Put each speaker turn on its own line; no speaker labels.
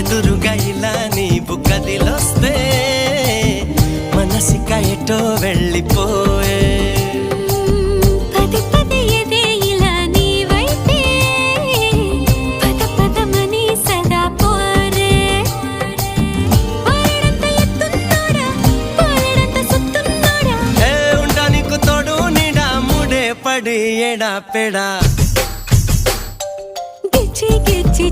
ఎదురుగా ఇలా నీవు కదిలొస్తే మనసిక ఎటో వెళ్ళిపోయే
పది పది ఎదే ఇలా నీ వైపే పద పదమని సదా పోరే పారడంత ఎత్తున్నోడా పారడంత సుత్తున్నోడా
ఏ ఉండా నీకు తోడు నీడా ముడే పడి ఎడా పెడా
గిచ్చి గిచ్చి